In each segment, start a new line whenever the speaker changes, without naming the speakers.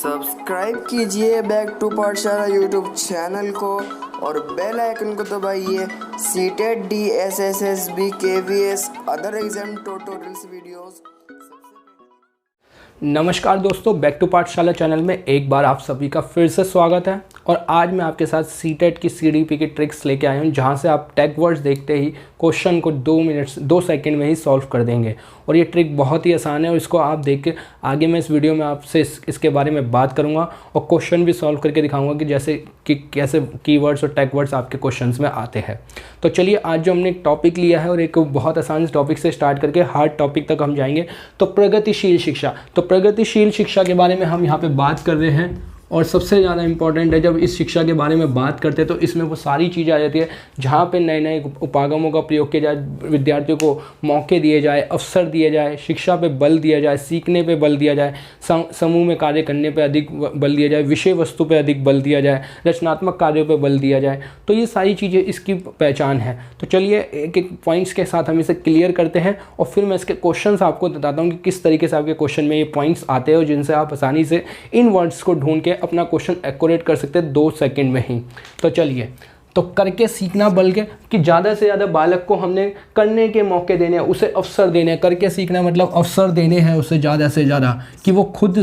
Subscribe कीजिए back to पाठशाला YouTube channel को और बेल आइकन को दबाइए। CTET DSSSB KVS other exam tutorials videos.
नमस्कार दोस्तों, बैक टू पाठशाला चैनल में एक बार आप सभी का फिर से स्वागत है। और आज मैं आपके साथ सीटेट की CDP की ट्रिक्स लेके आया हूँ, जहाँ से आप टैग वर्ड्स देखते ही क्वेश्चन को 2 सेकंड में ही सॉल्व कर देंगे। और ये ट्रिक बहुत ही आसान है और इसको आप देख के आगे मैं इस वीडियो में आपसे इसके बारे में बात करूँगा और क्वेश्चन भी सॉल्व करके दिखाऊँगा कि जैसे कि कैसे कीवर्ड्स और टैग वर्ड्स आपके क्वेश्चंस में आते हैं। तो चलिए, आज जो हमने एक टॉपिक लिया है और एक बहुत आसान टॉपिक से स्टार्ट करके हार्ड टॉपिक तक हम जाएंगे, तो प्रगतिशील शिक्षा। तो प्रगतिशील शिक्षा के बारे में हम यहाँ पे बात कर रहे हैं और सबसे ज़्यादा इम्पॉर्टेंट है, जब इस शिक्षा के बारे में बात करते हैं तो इसमें वो सारी चीज़ें आ जाती है जहाँ पे नए नए उपागमों का प्रयोग किया जाए, विद्यार्थियों को मौके दिए जाए, अवसर दिए जाए, शिक्षा पे बल दिया जाए, सीखने पे बल दिया जाए, समूह में कार्य करने पे अधिक बल दिया जाए, विषय वस्तु पे अधिक बल दिया जाए, रचनात्मक कार्यों पे बल दिया जाए। तो ये सारी चीज़ें इसकी पहचान है। तो चलिए एक एक पॉइंट्स के साथ हम इसे क्लियर करते हैं और फिर मैं इसके क्वेश्चंस आपको बताता हूँ कि किस तरीके से आपके क्वेश्चन में ये पॉइंट्स आते हैं और जिनसे आप आसानी से इन वर्ड्स को ढूंढ के अपना क्वेश्चन एक्यूरेट कर सकते हैं 2 सेकंड में ही। तो चलिए, तो करके सीखना बल के कि ज़्यादा से ज़्यादा बालक को हमने करने के मौके देने हैं, उसे अवसर देने हैं। करके सीखना मतलब अवसर देने हैं उसे ज़्यादा से ज़्यादा कि वो खुद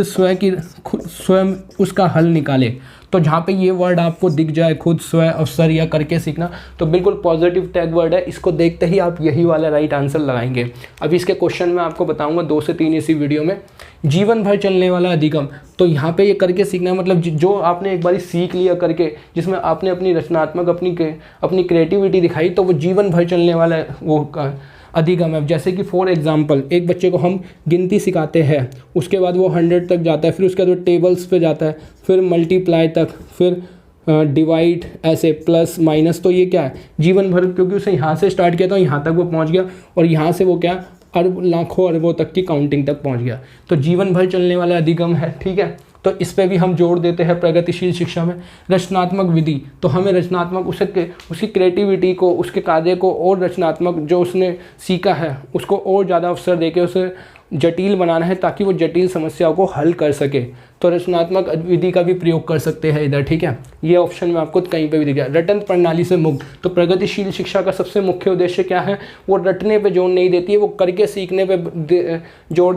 स्वयं उसका हल निकाले। तो जहाँ पे ये वर्ड आपको दिख जाए, खुद, स्वयं, अवसर या करके सीखना, तो बिल्कुल पॉजिटिव टैग वर्ड है। इसको देखते ही आप यही वाला राइट आंसर लगाएंगे। अभी इसके क्वेश्चन में आपको बताऊंगा 2 से 3 इसी वीडियो में। जीवन भर चलने वाला अधिगम, तो यहाँ पे ये करके सीखना मतलब जो आपने एक बार सीख लिया करके, जिसमें आपने अपनी रचनात्मक अपनी क्रिएटिविटी दिखाई, तो वो जीवन भर चलने वाला वो अधिगम है। जैसे कि फॉर एग्जांपल, एक बच्चे को हम गिनती सिखाते हैं, उसके बाद वो 100 तक जाता है, फिर उसके बाद वो टेबल्स पे जाता है, फिर मल्टीप्लाई तक, फिर डिवाइड, ऐसे प्लस माइनस। तो ये क्या है? जीवन भर, क्योंकि उसे यहाँ से स्टार्ट किया था, यहाँ तक वो पहुँच गया और यहाँ से वो क्या, लाखों अरबों तक की काउंटिंग तक पहुँच गया। तो जीवन भर चलने वाला अधिगम है। ठीक है, तो इस पे भी हम जोड़ देते हैं प्रगतिशील शिक्षा में। रचनात्मक विधि, तो हमें रचनात्मक उसकी क्रिएटिविटी को, उसके कार्य को और रचनात्मक जो उसने सीखा है उसको और ज़्यादा अवसर देके उसे जटिल बनाना है ताकि वो जटिल समस्याओं को हल कर सके। तो रचनात्मक विधि का भी प्रयोग कर सकते हैं इधर। ठीक है, ये ऑप्शन में आपको कहीं पे भी दिख गया। रटन प्रणाली से मुक्त, तो प्रगतिशील शिक्षा का सबसे मुख्य उद्देश्य क्या है? वो रटने पे जोर नहीं देती है, वो करके सीखने पे जोर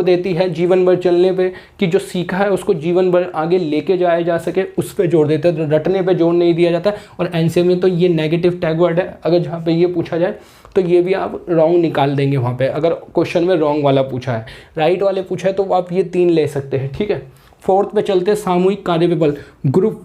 देती है। जीवन भर चलने पे कि जो सीखा है उसको जीवन भर आगे लेके जाया जा सके, उस पर जोर देते हैं। रटने पे जोर नहीं दिया जाता। और एनसीए में तो ये नेगेटिव टैग वर्ड है, अगर जहाँ पे ये पूछा जाए तो ये भी आप रॉन्ग निकाल देंगे वहाँ पे। अगर क्वेश्चन में रॉन्ग वाला पूछा है, राइट वाले पूछा है, तो आप ये 3 ले सकते हैं। ठीक है, 4th पे चलते हैं, सामूहिक कार्य पे बल। ग्रुप,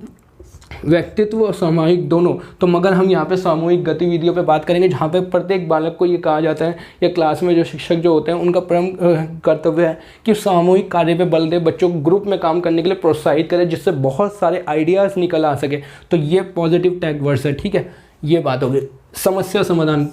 व्यक्तित्व और सामूहिक दोनों। तो मगर हम यहाँ पे सामूहिक गतिविधियों पे बात करेंगे, जहाँ पे प्रत्येक बालक को ये कहा जाता है, या क्लास में जो शिक्षक जो होते हैं उनका प्रमुख कर्तव्य है कि सामूहिक कार्य पे बल दे, बच्चों को ग्रुप में काम करने के लिए प्रोत्साहित करें, जिससे बहुत सारे आइडियाज़ निकल आ सके। तो ये पॉजिटिव टैग वर्ड्स है। ठीक है, ये बात होगी। समस्या समाधान,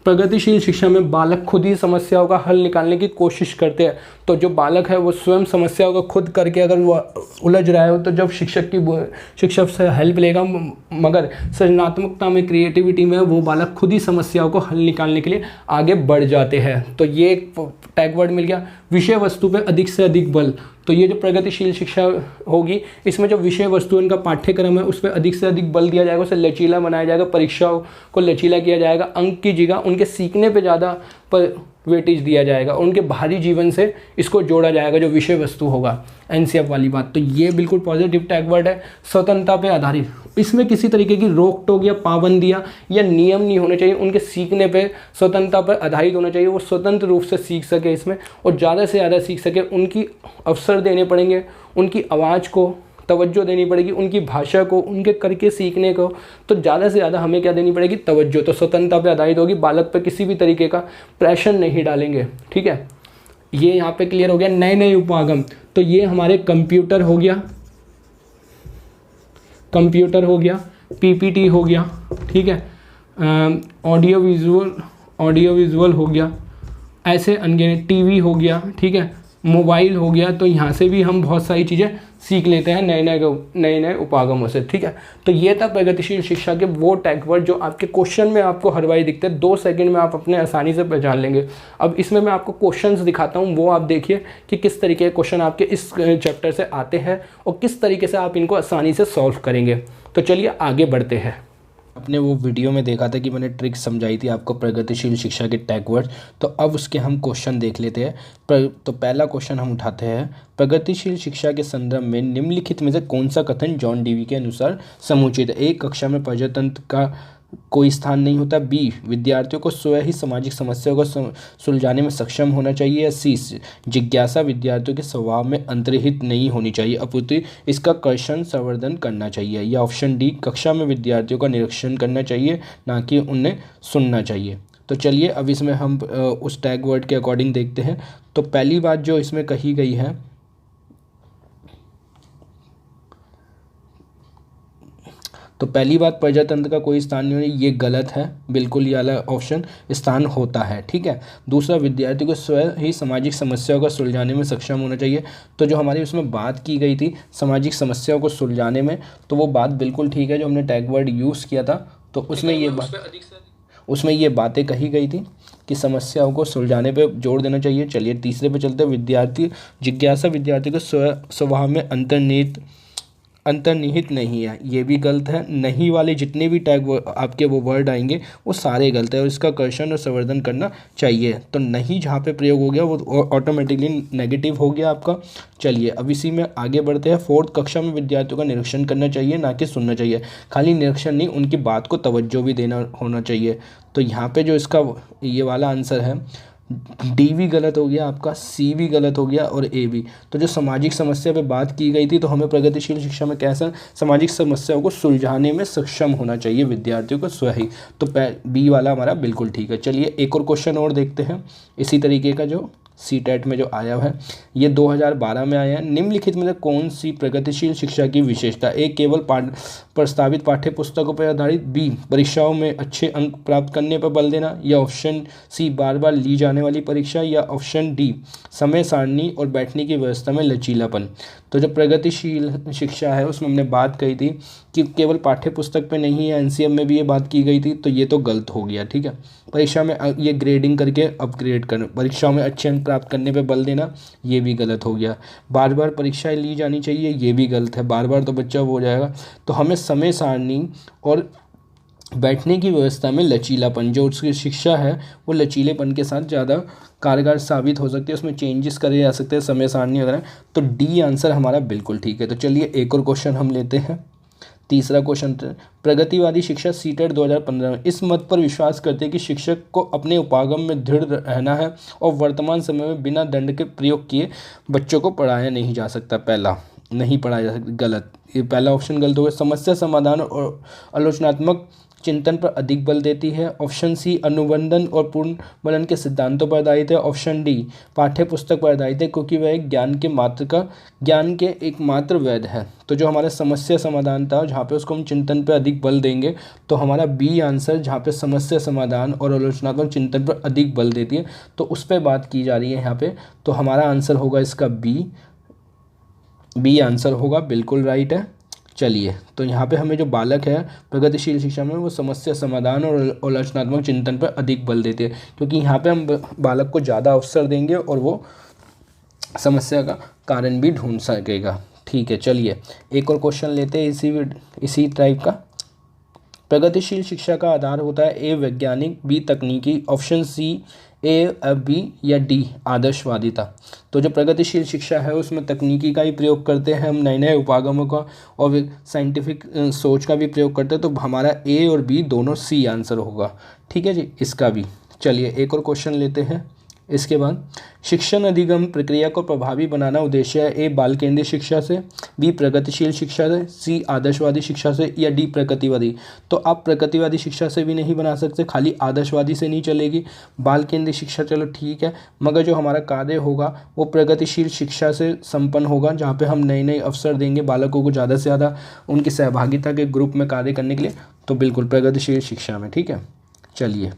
प्रगतिशील शिक्षा में बालक खुद ही समस्याओं का हल निकालने की कोशिश करते हैं। तो जो बालक है वो स्वयं समस्याओं को खुद करके अगर वो उलझ रहा है तो जब शिक्षक से हेल्प लेगा, मगर सृजनात्मकता में, क्रिएटिविटी में वो बालक खुद ही समस्याओं को हल निकालने के लिए आगे बढ़ जाते हैं। तो ये एक टैग वर्ड मिल गया। विषय वस्तु पे अधिक से अधिक बल, तो ये जो प्रगतिशील शिक्षा होगी, इसमें जो विषय वस्तु इनका पाठ्यक्रम है उस पर अधिक से अधिक बल दिया जाएगा, उसे लचीला बनाया जाएगा, परीक्षाओं को लचीला किया जाएगा, अंक की जगह उनके सीखने पे ज़्यादा वेटेज दिया जाएगा, उनके बाहरी जीवन से इसको जोड़ा जाएगा जो विषय वस्तु होगा। एनसीएफ वाली बात, तो ये बिल्कुल पॉजिटिव टैग वर्ड है। स्वतंत्रता पे आधारित, इसमें किसी तरीके की रोक टोक या पाबंदियाँ या नियम नहीं होने चाहिए, उनके सीखने पे स्वतंत्रता पर आधारित होना चाहिए। वो स्वतंत्र रूप से सीख सके इसमें और ज़्यादा से ज़्यादा सीख सके। उनकी अवसर देने पड़ेंगे, उनकी आवाज़ को तवज्जो देनी पड़ेगी, उनकी भाषा को, उनके करके सीखने को, तो ज़्यादा से ज़्यादा हमें क्या देनी पड़ेगी? तवज्जो। तो स्वतंत्रता पे आधारित होगी, बालक पे किसी भी तरीके का प्रेशर नहीं डालेंगे। ठीक है, ये यहाँ पे क्लियर हो गया। नए नए उपागम, तो ये हमारे कंप्यूटर हो गया, पीपीटी हो गया। ठीक है, ऑडियो विजुअल हो गया, ऐसे अनगिनत, टीवी हो गया। ठीक है, मोबाइल हो गया, तो यहाँ से भी हम बहुत सारी चीज़ें सीख लेते हैं नए नए उपागमों से, ठीक है। तो ये था प्रगतिशील शिक्षा के वो टैग वर्ड जो आपके क्वेश्चन में आपको हर बार दिखते हैं, 2 सेकंड में आप अपने आसानी से पहचान लेंगे। अब इसमें मैं आपको क्वेश्चंस दिखाता हूँ, वो आप देखिए कि किस तरीके के क्वेश्चन आपके इस चैप्टर से आते हैं और किस तरीके से आप इनको आसानी से सॉल्व करेंगे। तो चलिए आगे बढ़ते हैं।
आपने वो वीडियो में देखा था कि मैंने ट्रिक समझाई थी आपको प्रगतिशील शिक्षा के टैग वर्ड, तो अब उसके हम क्वेश्चन देख लेते हैं। तो पहला क्वेश्चन हम उठाते हैं, प्रगतिशील शिक्षा के संदर्भ में निम्नलिखित में से कौन सा कथन जॉन डीवी के अनुसार समुचित है? ए, कक्षा में प्रजातंत्र का कोई स्थान नहीं होता। बी, विद्यार्थियों को स्वयं ही सामाजिक समस्याओं को सुलझाने में सक्षम होना चाहिए। सी, जिज्ञासा विद्यार्थियों के स्वभाव में अंतर्निहित नहीं होनी चाहिए, अपितु इसका कर्षण संवर्धन करना चाहिए। या ऑप्शन डी, कक्षा में विद्यार्थियों का निरीक्षण करना चाहिए, ना कि उन्हें सुनना चाहिए। तो चलिए अब इसमें हम उस टैग वर्ड के अकॉर्डिंग देखते हैं। तो पहली बात जो इसमें कही गई है, तो पहली बात प्रजातंत्र का कोई स्थान नहीं होना, ये गलत है, बिल्कुल ये वाला ऑप्शन स्थान होता है, ठीक है। दूसरा, विद्यार्थी को स्वयं ही सामाजिक समस्याओं को सुलझाने में सक्षम होना चाहिए। तो जो हमारी उसमें बात की गई थी सामाजिक समस्याओं को सुलझाने में, तो वो बात बिल्कुल ठीक है जो हमने टैग वर्ड यूज़ किया था। तो उसमें ये बातें कही गई थी कि समस्याओं को सुलझाने पे जोर देना चाहिए। चलिए तीसरे पे चलते हैं, विद्यार्थी जिज्ञासा विद्यार्थी को स्वभाव में अंतर्निहित नहीं है, ये भी गलत है। नहीं वाले जितने भी टैग आपके वो वर्ड आएंगे वो सारे गलत है और इसका कर्षण और संवर्धन करना चाहिए। तो नहीं जहाँ पे प्रयोग हो गया वो ऑटोमेटिकली नेगेटिव हो गया आपका। चलिए अब इसी में आगे बढ़ते हैं। 4th कक्षा में विद्यार्थियों का निरीक्षण करना चाहिए, ना कि सुनना चाहिए। खाली निरीक्षण नहीं, उनकी बात को तवज्जो भी देना होना चाहिए। तो यहाँ पर जो इसका ये वाला आंसर है, डी भी गलत हो गया आपका, सी भी गलत हो गया और ए भी। तो जो सामाजिक समस्या पे बात की गई थी, तो हमें प्रगतिशील शिक्षा में कैसा सामाजिक समस्याओं को सुलझाने में सक्षम होना चाहिए विद्यार्थियों को स्वयं ही। तो बी वाला हमारा बिल्कुल ठीक है। चलिए एक और क्वेश्चन और देखते हैं इसी तरीके का जो CTET में जो आया है, ये 2012 में आया है। निम्नलिखित में से कौन सी प्रगतिशील शिक्षा की विशेषता? ए, केवल प्रस्तावित पाठ्य पुस्तकों पर आधारित। बी, परीक्षाओं में अच्छे अंक प्राप्त करने पर बल देना। या ऑप्शन सी, बार बार ली जाने वाली परीक्षा। या ऑप्शन डी, समय सारणी और बैठने की व्यवस्था में लचीलापन। तो जो प्रगतिशील शिक्षा है उसमें हमने बात कही थी कि केवल पाठ्य पुस्तक पे नहीं है, NCM में भी ये बात की गई थी, तो ये तो गलत हो गया, ठीक है। परीक्षा में ये ग्रेडिंग करके अपग्रेड करना, परीक्षाओं में अच्छे अंक प्राप्त करने पे बल देना, ये भी गलत हो गया। बार बार परीक्षाएं ली जानी चाहिए, ये भी गलत है, बार बार तो बच्चा हो जाएगा। तो हमें समय सारणी और बैठने की व्यवस्था में लचीलापन, जो उसकी शिक्षा है वो लचीलेपन के साथ ज़्यादा कारगर साबित हो सकती है, उसमें चेंजेस करे जा सकते हैं समय सारणी वगैरह। तो डी आंसर हमारा बिल्कुल ठीक है। तो चलिए एक और क्वेश्चन हम लेते हैं। तीसरा क्वेश्चन, प्रगतिवादी शिक्षा CTET 2015 में इस मत पर विश्वास करते हैं कि शिक्षक को अपने उपागम में दृढ़ रहना है और वर्तमान समय में बिना दंड के प्रयोग किए बच्चों को पढ़ाया नहीं जा सकता। पहला, नहीं पढ़ाया जा सकता, गलत, ये पहला ऑप्शन गलत हो गया। समस्या समाधान और आलोचनात्मक चिंतन पर अधिक बल देती है। ऑप्शन सी, अनुबंधन और पुनर्बलन के सिद्धांतों पर आधारित है। ऑप्शन डी, पाठ्य पुस्तक पर आधारित है, क्योंकि वह ज्ञान के एकमात्र वैध है। तो जो हमारा समस्या समाधान था, जहाँ पे उसको हम चिंतन पर अधिक बल देंगे, तो हमारा बी आंसर, जहाँ पे समस्या समाधान और आलोचनात्मक चिंतन पर अधिक बल देती है, तो उस पर बात की जा रही है यहाँ पे। तो हमारा आंसर होगा इसका बी आंसर होगा, बिल्कुल राइट है। चलिए, तो यहाँ पे हमें जो बालक है प्रगतिशील शिक्षा में, वो समस्या समाधान और आलोचनात्मक चिंतन पर अधिक बल देते हैं, क्योंकि यहाँ पे हम बालक को ज़्यादा अवसर देंगे और वो समस्या का कारण भी ढूंढ सकेगा। ठीक है, चलिए एक और क्वेश्चन लेते हैं इसी टाइप का। प्रगतिशील शिक्षा का आधार होता है ए, वैज्ञानिक, बी, तकनीकी। ऑप्शन सी, ए, बी या डी, आदर्शवादिता। तो जो प्रगतिशील शिक्षा है उसमें तकनीकी का ही प्रयोग करते हैं हम, नए नए उपागमों का और साइंटिफिक सोच का भी प्रयोग करते हैं। तो हमारा ए और बी दोनों सी आंसर होगा, ठीक है जी, इसका भी। चलिए एक और क्वेश्चन लेते हैं इसके बाद। शिक्षण अधिगम प्रक्रिया को प्रभावी बनाना उद्देश्य है। ए, बाल केंद्रीय शिक्षा से, बी, प्रगतिशील शिक्षा से, सी, आदर्शवादी शिक्षा से, या डी, प्रगतिवादी। तो आप प्रगतिवादी शिक्षा से भी नहीं बना सकते, खाली आदर्शवादी से नहीं चलेगी। बाल केंद्रीय शिक्षा चलो ठीक है, मगर जो हमारा कार्य होगा वो प्रगतिशील शिक्षा से संपन्न होगा, जहाँ पे हम नए नए अवसर देंगे बालकों को, ज़्यादा से ज़्यादा उनकी सहभागिता के ग्रुप में कार्य करने के लिए। तो बिल्कुल प्रगतिशील शिक्षा में, ठीक है। चलिए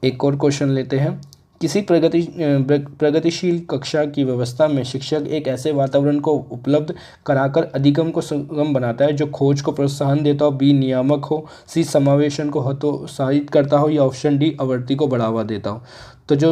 एक और क्वेश्चन लेते हैं। किसी प्रगतिशील कक्षा की व्यवस्था में शिक्षक एक ऐसे वातावरण को उपलब्ध कराकर अधिगम को सुगम बनाता है जो खोज को प्रोत्साहन देता हो, बी नियामक हो, सी समावेशन को हतोत्साहित करता हो, या ऑप्शन डी आवृत्ति को बढ़ावा देता हो। तो जो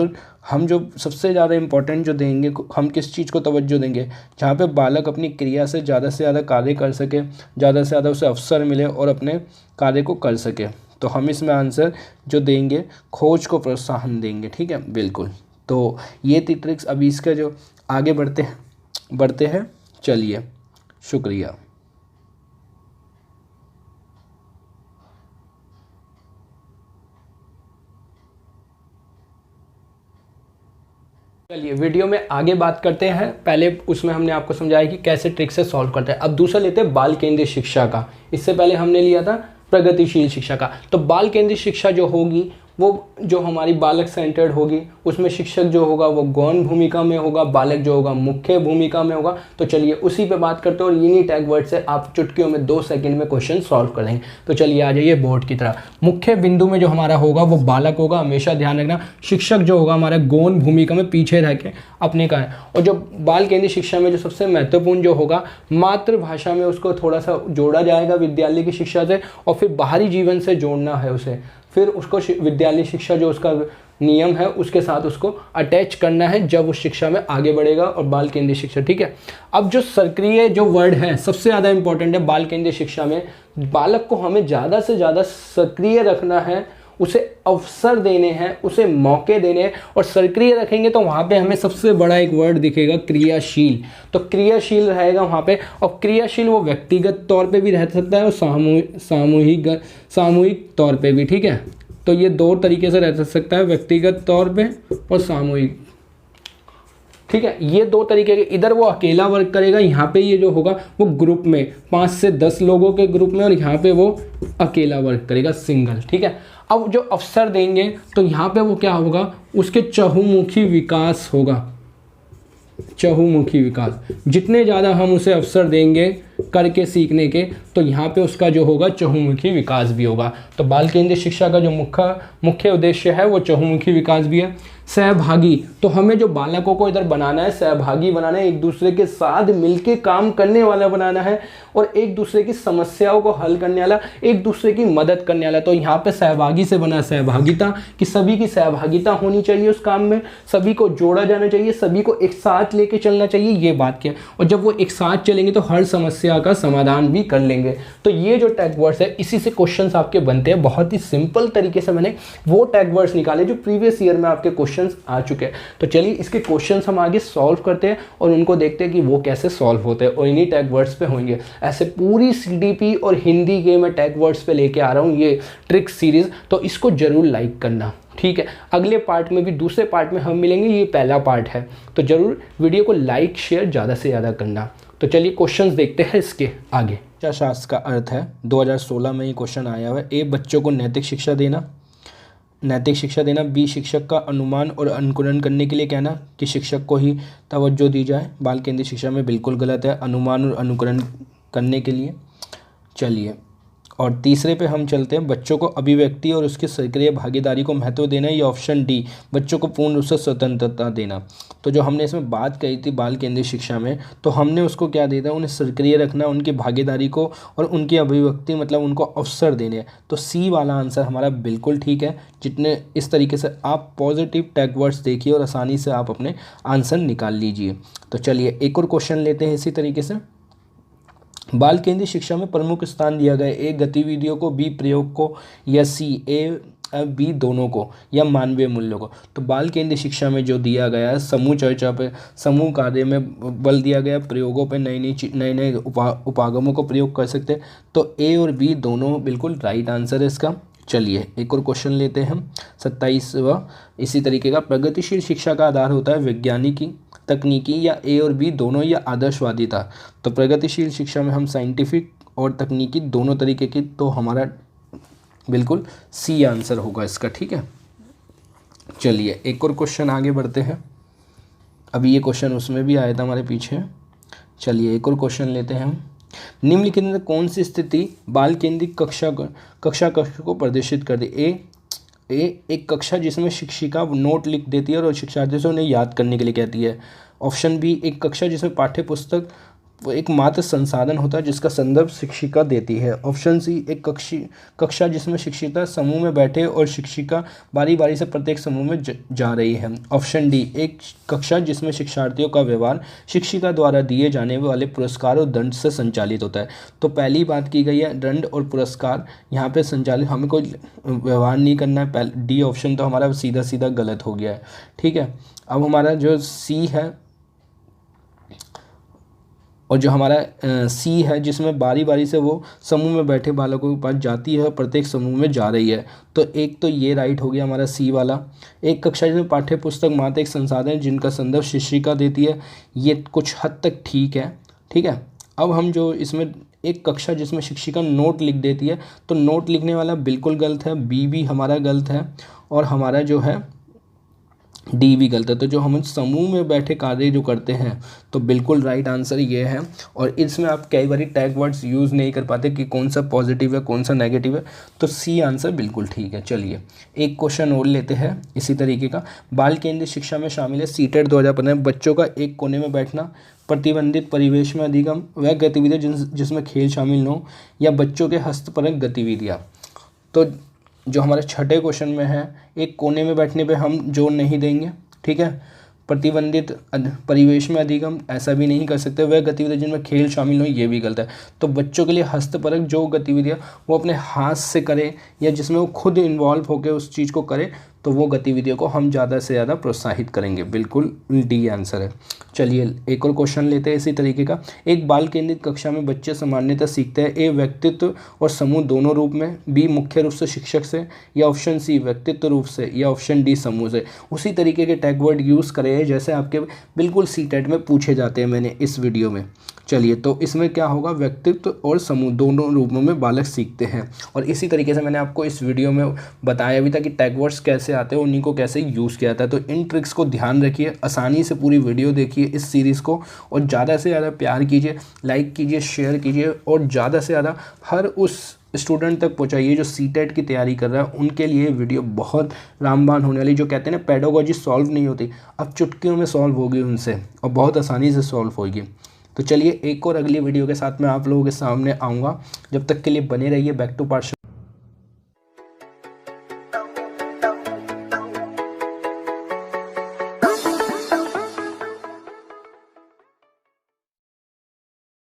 सबसे ज़्यादा इम्पोर्टेंट जो देंगे, हम किस चीज़ को तवज्जो देंगे, जहाँ पे बालक अपनी क्रिया से ज़्यादा कार्य कर सके, ज़्यादा से ज़्यादा उसे अवसर मिले और अपने कार्य को कर सके। तो हम इसमें आंसर जो देंगे खोज को प्रोत्साहन देंगे। ठीक है, बिल्कुल। तो ये थी ट्रिक्स। अभी इसका जो आगे बढ़ते हैं चलिए, शुक्रिया।
चलिए वीडियो में आगे बात करते हैं। पहले उसमें हमने आपको समझाया कि कैसे ट्रिक से सॉल्व करते हैं। अब दूसरा लेते हैं बाल केंद्रित शिक्षा का। इससे पहले हमने लिया था प्रगतिशील शिक्षा का। तो बाल केंद्रित शिक्षा जो होगी वो जो हमारी बालक सेंटर्ड होगी, उसमें शिक्षक जो होगा वो गौण भूमिका में होगा, बालक जो होगा मुख्य भूमिका में होगा। तो चलिए उसी पे बात करते हैं और इन्हीं टैग वर्ड से आप चुटकियों में 2 सेकंड में क्वेश्चन सॉल्व कर लेंगे। तो चलिए आ जाइए बोर्ड की तरफ। मुख्य बिंदु में जो हमारा होगा वो बालक होगा, हमेशा ध्यान रखना। शिक्षक जो होगा हमारा गौण भूमिका में पीछे रह के अपने का है। और जो बाल केंद्रित शिक्षा में जो सबसे महत्वपूर्ण जो होगा, मातृभाषा में उसको थोड़ा सा जोड़ा जाएगा विद्यालय की शिक्षा से, और फिर बाहरी जीवन से जोड़ना है उसे, फिर उसको विद्यालय शिक्षा जो उसका नियम है उसके साथ उसको अटैच करना है जब उस शिक्षा में आगे बढ़ेगा। और बाल केंद्रित शिक्षा, ठीक है। अब जो सक्रिय जो वर्ड है सबसे ज़्यादा इंपॉर्टेंट है बाल केंद्रित शिक्षा में। बालक को हमें ज़्यादा से ज़्यादा सक्रिय रखना है, उसे अवसर देने हैं, उसे मौके देने हैं। और सक्रिय रखेंगे तो वहाँ पे हमें सबसे बड़ा एक वर्ड दिखेगा क्रियाशील। तो क्रियाशील रहेगा वहाँ पे। और क्रियाशील वो व्यक्तिगत तौर पे भी रह सकता है और सामूहिक तौर पे भी, ठीक है। तो ये 2 तरीके से रह सकता है, व्यक्तिगत तौर पे और सामूहिक, ठीक है। ये 2 तरीके के, इधर वो अकेला वर्क करेगा, यहाँ पे ये जो होगा वो ग्रुप में 5 से 10 लोगों के ग्रुप में, और यहाँ पे वो अकेला वर्क करेगा, सिंगल, ठीक है। अब जो अवसर देंगे तो यहाँ पे वो क्या होगा, उसके चहुमुखी विकास होगा, चहुमुखी विकास। जितने ज़्यादा हम उसे अवसर देंगे करके सीखने के, तो यहाँ पे उसका जो होगा चहुमुखी विकास भी होगा। तो बाल केंद्रित शिक्षा का जो मुख्य उद्देश्य है वो चहुमुखी विकास भी है। सहभागी, तो हमें जो बालकों को इधर बनाना है, सहभागी बनाना है, एक दूसरे के साथ मिलके काम करने वाला बनाना है, और एक दूसरे की समस्याओं को हल करने वाला, एक दूसरे की मदद करने वाला। तो यहाँ पे सहभागी से बना सहभागिता, कि सभी की सहभागिता होनी चाहिए उस काम में, सभी को जोड़ा जाना चाहिए, सभी को एक साथ लेके चलना चाहिए, ये बात क्या। और जब वो एक साथ चलेंगे तो हर समस्या का समाधान भी कर लेंगे। तो ये जो टैग वर्ड्स है इसी से क्वेश्चंस आपके बनते हैं। बहुत ही सिंपल तरीके से मैंने वो टैग वर्ड्स निकाले जो प्रीवियस ईयर में आपके क्वेश्चंस आ चुके हैं। तो चलिए इसके क्वेश्चंस हम आगे सॉल्व करते हैं और उनको देखते हैं कि वो कैसे सॉल्व होते हैं, और इन्हीं टैग वर्ड्स पे होंगे। ऐसे पूरी CDP और हिंदी के मैं टैग वर्ड्स पे लेके आ रहा हूँ ये ट्रिक सीरीज, तो इसको जरूर लाइक करना, ठीक है। अगले पार्ट में भी, दूसरे पार्ट में हम मिलेंगे, ये पहला पार्ट है, तो जरूर वीडियो को लाइक शेयर ज़्यादा से ज़्यादा करना। तो चलिए क्वेश्चंस देखते हैं इसके आगे।
शिक्षा शास्त्र का अर्थ है, 2016 में ये क्वेश्चन आया हुआ है। ए, बच्चों को नैतिक शिक्षा देना, बी, शिक्षक का अनुमान और अनुकरण करने के लिए कहना कि शिक्षक को ही तवज्जो दी जाए। बाल केंद्रित शिक्षा में बिल्कुल गलत है, अनुमान और अनुकरण करने के लिए। चलिए, और तीसरे पे हम चलते हैं, बच्चों को अभिव्यक्ति और उसकी सक्रिय भागीदारी को महत्व देना, या ऑप्शन डी, बच्चों को पूर्ण रूप से स्वतंत्रता देना। तो जो हमने इसमें बात कही थी बाल केंद्रित शिक्षा में, तो हमने उसको क्या दिया था, उन्हें सक्रिय रखना, उनकी भागीदारी को और उनकी अभिव्यक्ति मतलब उनको अवसर देने। तो सी वाला आंसर हमारा बिल्कुल ठीक है। जितने इस तरीके से आप पॉजिटिव टैग वर्ड्स देखिए और आसानी से आप अपने आंसर निकाल लीजिए। तो चलिए एक और क्वेश्चन लेते हैं इसी तरीके से। बाल केंद्रित शिक्षा में प्रमुख स्थान दिया गया, ए, गतिविधियों को, बी, प्रयोग को, या सी, ए, बी, दोनों को, या मानवीय मूल्यों को। तो बाल केंद्रित शिक्षा में जो दिया गया है, समूह चर्चा पे, समूह कार्य में बल दिया गया, प्रयोगों पे, नए उपागमों को प्रयोग कर सकते हैं। तो ए और बी दोनों बिल्कुल राइट आंसर है इसका। चलिए एक और क्वेश्चन लेते हैं हम, 27वां इसी तरीके का। प्रगतिशील शिक्षा का आधार होता है वैज्ञानिकी, तकनीकी, या ए और बी दोनों, या आदर्शवादिता। तो प्रगतिशील शिक्षा में हम साइंटिफिक और तकनीकी दोनों तरीके की, तो हमारा बिल्कुल सी आंसर होगा इसका, ठीक है। चलिए एक और क्वेश्चन आगे बढ़ते हैं। अभी ये क्वेश्चन उसमें भी आया था हमारे पीछे। चलिए एक और क्वेश्चन लेते हैं हम। निम्नलिखित में कौन सी स्थिति बाल केंद्रित कक्षा कक्ष को प्रदर्शित कर दी, ए, एक कक्षा जिसमें शिक्षिका नोट लिख देती है और शिक्षार्थियों से उन्हें याद करने के लिए कहती है। ऑप्शन बी, एक कक्षा जिसमें पाठ्य पुस्तक वो एक मात्र संसाधन होता है जिसका संदर्भ शिक्षिका देती है। ऑप्शन सी, एक कक्षा जिसमें शिक्षिका समूह में बैठे और शिक्षिका बारी बारी से प्रत्येक समूह में जा रही है। ऑप्शन डी, एक कक्षा जिसमें शिक्षार्थियों का व्यवहार शिक्षिका द्वारा दिए जाने वाले पुरस्कार और दंड से संचालित होता है। तो पहली बात की गई है दंड और पुरस्कार यहाँ पे संचालित, हमें कोई व्यवहार नहीं करना है। डी ऑप्शन तो हमारा सीधा सीधा गलत हो गया है। ठीक है, अब हमारा जो सी है और जो हमारा सी है जिसमें बारी बारी से वो समूह में बैठे बालकों के पास जाती है और प्रत्येक समूह में जा रही है, तो एक तो ये राइट हो गया हमारा सी वाला। एक कक्षा जिसमें पाठ्य पुस्तक मात्र एक संसाधन है जिनका संदर्भ शिक्षिका देती है, ये कुछ हद तक ठीक है। ठीक है, अब हम जो इसमें एक कक्षा जिसमें शिक्षिका नोट लिख देती है, तो नोट लिखने वाला बिल्कुल गलत है, बी भी हमारा गलत है और हमारा जो है डी भी गलत है। तो जो हम समूह में बैठे कार्य जो करते हैं तो बिल्कुल राइट आंसर ये है। और इसमें आप कई बार टैग वर्ड्स यूज़ नहीं कर पाते कि कौन सा पॉजिटिव है कौन सा नेगेटिव है, तो सी आंसर बिल्कुल ठीक है। चलिए एक क्वेश्चन और लेते हैं इसी तरीके का। बाल केंद्रीय शिक्षा में शामिल है सीटेट 2015। बच्चों का एक कोने में बैठना, प्रतिबंधित परिवेश में अधिगम, वह गतिविधियाँ जिसमें खेल शामिल न हो, या बच्चों के हस्तपरक गतिविधियाँ। तो जो हमारे छठे क्वेश्चन में है, एक कोने में बैठने पे हम जोर नहीं देंगे। ठीक है, प्रतिबंधित परिवेश में अधिगम ऐसा भी नहीं कर सकते, वह गतिविधियाँ जिनमें खेल शामिल हो, ये भी गलत है। तो बच्चों के लिए हस्तपरक जो गतिविधियाँ वो अपने हाथ से करें या जिसमें वो खुद इन्वॉल्व होकर उस चीज़ को करें, तो वो गतिविधियों को हम ज़्यादा से ज़्यादा प्रोत्साहित करेंगे। बिल्कुल डी आंसर है। चलिए एक और क्वेश्चन लेते हैं इसी तरीके का। एक बाल केंद्रित कक्षा में बच्चे सामान्यतः सीखते हैं ए व्यक्तित्व और समूह दोनों रूप में, बी मुख्य रूप से शिक्षक से, या ऑप्शन सी व्यक्तित्व रूप से, या ऑप्शन डी समूह से। उसी तरीके के टैग वर्ड यूज़ करें जैसे आपके बिल्कुल सीटेट में पूछे जाते हैं मैंने इस वीडियो में। चलिए तो इसमें क्या होगा, व्यक्तित्व और समूह दोनों रूपों में बालक सीखते हैं। और इसी तरीके से मैंने आपको इस वीडियो में बताया भी था कि टैग वर्ड्स कैसे आते हैं, उन्हीं को कैसे यूज़ किया जाता है। तो इन ट्रिक्स को ध्यान रखिए, आसानी से पूरी वीडियो देखिए इस सीरीज़ को, और ज़्यादा से ज़्यादा प्यार कीजिए, लाइक कीजिए, शेयर कीजिए, और ज़्यादा से ज़्यादा हर उस स्टूडेंट तक पहुंचाइए जो सीटेट की तैयारी कर रहा है। उनके लिए वीडियो बहुत रामबाण होने वाली। जो कहते हैं ना पेडागोजी सॉल्व नहीं होती, अब चुटकियों में सॉल्व होगी उनसे, और बहुत आसानी से सॉल्व होगी। तो चलिए एक और अगली वीडियो के साथ मैं आप लोगों के सामने आऊँगा। जब तक के लिए बने रहिए बैक टू पाठशाला।